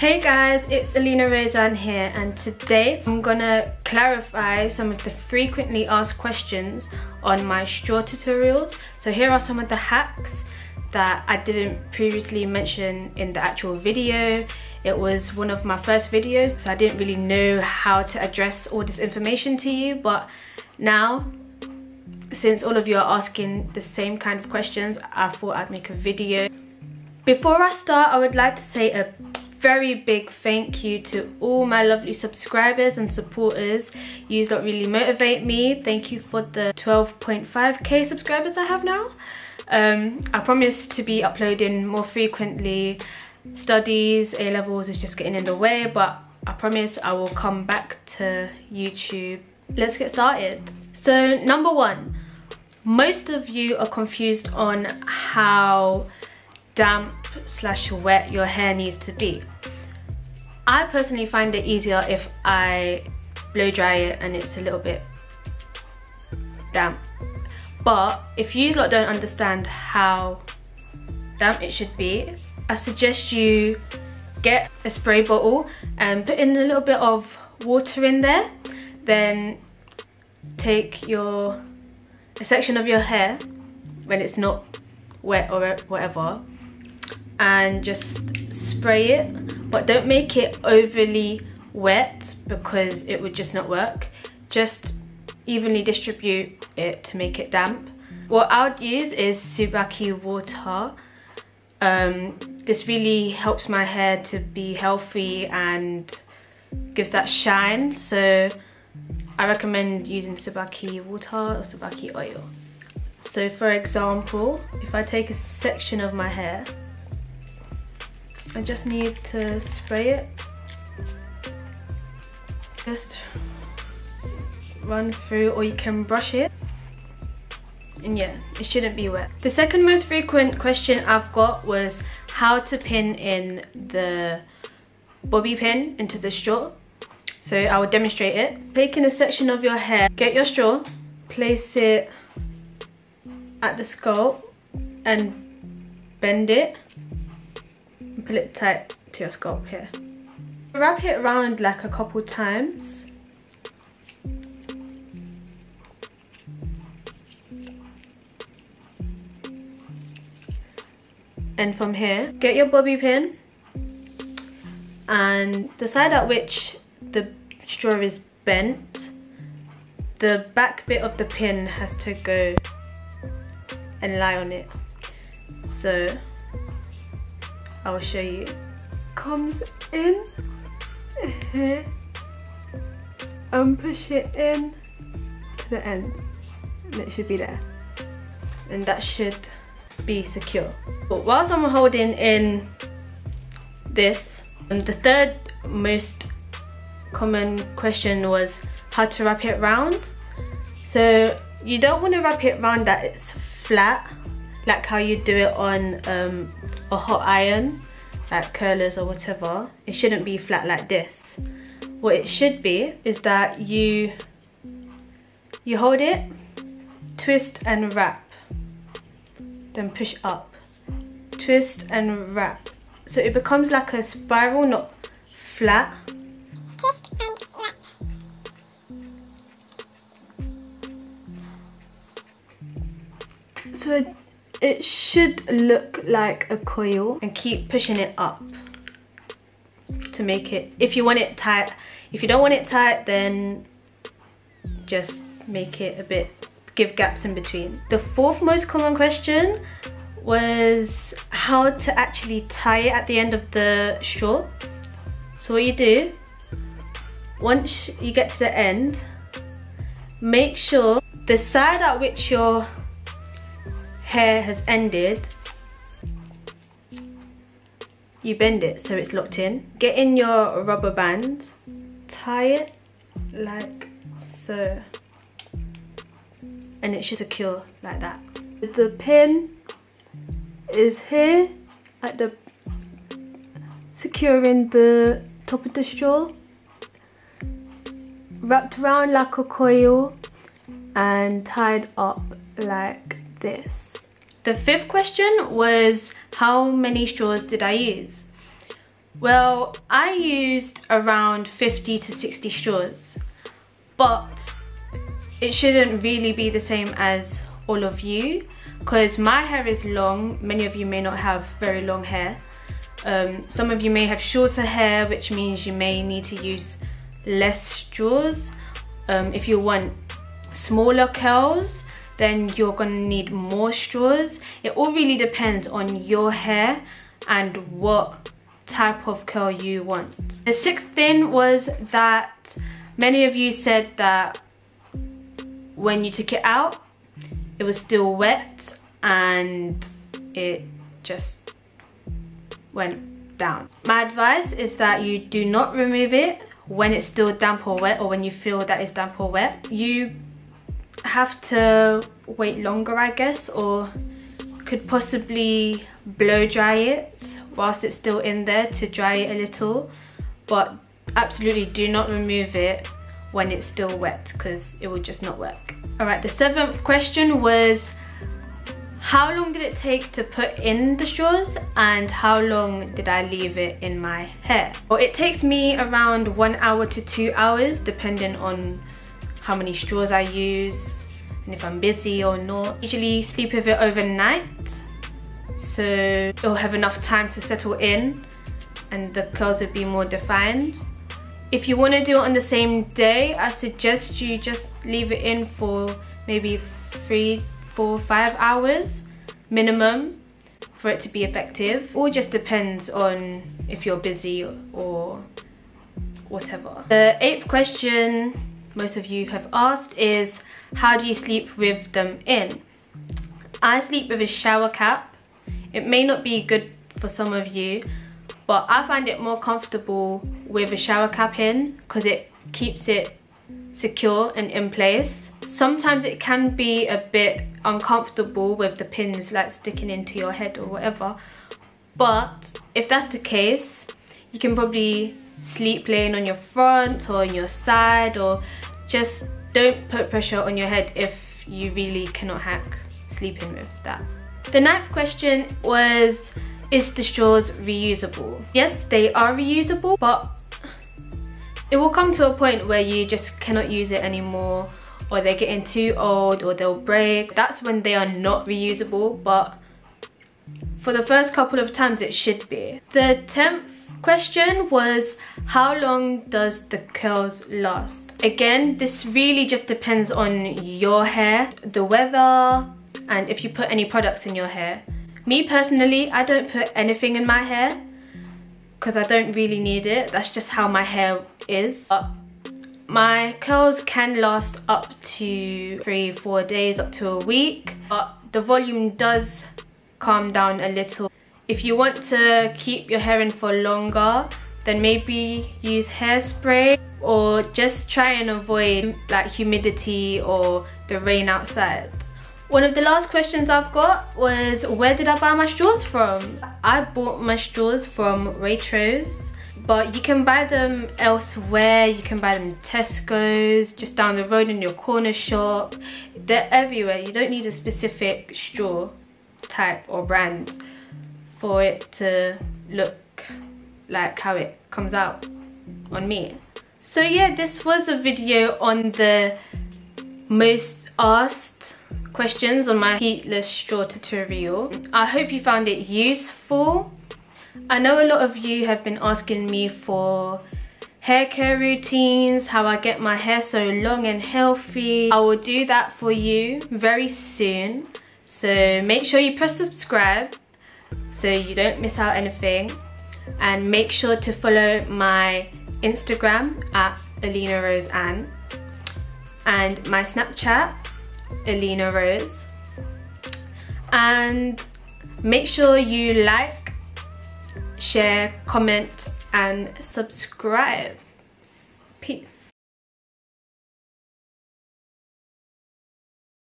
Hey guys, it's Elliena here, and today I'm gonna clarify some of the frequently asked questions on my straw tutorials. So here are some of the hacks that I didn't previously mention in the actual video. It was one of my first videos, so I didn't really know how to address all this information to you, but now, since all of you are asking the same kind of questions, I thought I'd make a video. Before I start, I would like to say a very big thank you to all my lovely subscribers and supporters. You lot really motivate me. Thank you for the 12.5k subscribers I have now. I promise to be uploading more frequently. Studies, A-levels is just getting in the way, but I promise I will come back to YouTube. Let's get started. So number one, most of you are confused on how damp / wet your hair needs to be. I personally find it easier if I blow dry it and it's a little bit damp, but if you lot don't understand how damp it should be, I suggest you get a spray bottle and put in a little bit of water in there, then take a section of your hair when it's not wet or whatever and just spray it, but don't make it overly wet because it would just not work. Just evenly distribute it to make it damp. What I would use is Tsubaki water. This really helps my hair to be healthy and gives that shine, so I recommend using Tsubaki water or Tsubaki oil. So for example, if I take a section of my hair, I just need to spray it. Just run through, or you can brush it. And yeah, it shouldn't be wet. The second most frequent question I've got was how to pin in the bobby pin into the straw. So I will demonstrate it. Taking a section of your hair, get your straw, place it at the scalp and bend it. Pull it tight to your scalp here. Wrap it around like a couple times. And from here, get your bobby pin, and the side at which the straw is bent, the back bit of the pin has to go and lie on it. So I will show you. Comes in here and push it in to the end, and it should be there, and that should be secure. But whilst I'm holding in this, and the third most common question was how to wrap it round. So you don't want to wrap it round that it's flat, like how you do it on a hot iron, like curlers or whatever. It shouldn't be flat like this. What it should be is that you hold it, twist and wrap, then push up, twist and wrap, so it becomes like a spiral, not flat. Twist and wrap. So it should look like a coil, and keep pushing it up to make it, if you want it tight. If you don't want it tight, then just make it a bit, give gaps in between. The fourth most common question was how to actually tie it at the end of the straw. So what you do, once you get to the end, make sure the side at which your hair has ended, you bend it so it's locked in. Get in your rubber band, tie it like so, and it should secure like that. The pin is here at the, securing the top of the straw, wrapped around like a coil and tied up like this. The fifth question was how many straws did I use? Well, I used around 50 to 60 straws, but it shouldn't really be the same as all of you, because my hair is long. Many of you may not have very long hair. Some of you may have shorter hair, which means you may need to use less straws. If you want smaller curls, then you're gonna need more straws. It all really depends on your hair and what type of curl you want. The sixth thing was that many of you said that when you took it out, it was still wet and it just went down. My advice is that you do not remove it when it's still damp or wet, or when you feel that it's damp or wet. You have to wait longer, I guess, or could possibly blow dry it whilst it's still in there to dry it a little, but absolutely do not remove it when it's still wet, because it will just not work. All right, the seventh question was, how long did it take to put in the straws and how long did I leave it in my hair? Well, it takes me around 1 hour to 2 hours, depending on how many straws I use and if I'm busy or not. Usually sleep with it overnight, so it'll have enough time to settle in and the curls will be more defined. If you want to do it on the same day, I suggest you just leave it in for maybe 3, 4, 5 hours minimum for it to be effective. All just depends on if you're busy or whatever. The eighth question most of you have asked is, how do you sleep with them in? I sleep with a shower cap. It may not be good for some of you, but I find it more comfortable with a shower cap in because it keeps it secure and in place. Sometimes it can be a bit uncomfortable with the pins like sticking into your head or whatever, but if that's the case, you can probably sleep laying on your front or on your side, or just don't put pressure on your head if you really cannot hack sleeping with that. The ninth question was, is the straws reusable? Yes, they are reusable, but it will come to a point where you just cannot use it anymore, or they're getting too old, or they'll break. That's when they are not reusable, but for the first couple of times it should be. The 10th question was, how long does the curls last? Again, this really just depends on your hair, the weather, and if you put any products in your hair. Me personally, I don't put anything in my hair because I don't really need it. That's just how my hair is. But my curls can last up to 3-4 days, up to a week, but the volume does calm down a little. If you want to keep your hair in for longer, then maybe use hairspray, or just try and avoid like humidity or the rain outside. One of the last questions I've got was, where did I buy my straws from? I bought my straws from Waitrose, but you can buy them elsewhere. You can buy them in Tesco's, just down the road in your corner shop. They're everywhere. You don't need a specific straw type or brand for it to look like how it comes out on me. So yeah, this was a video on the most asked questions on my heatless straw tutorial. I hope you found it useful. I know a lot of you have been asking me for hair care routines, how I get my hair so long and healthy. I will do that for you very soon, so make sure you press subscribe so you don't miss out anything, and make sure to follow my Instagram at Elliena Rose Ann, and my Snapchat Elliena Rose, and make sure you like, share, comment and subscribe. Peace.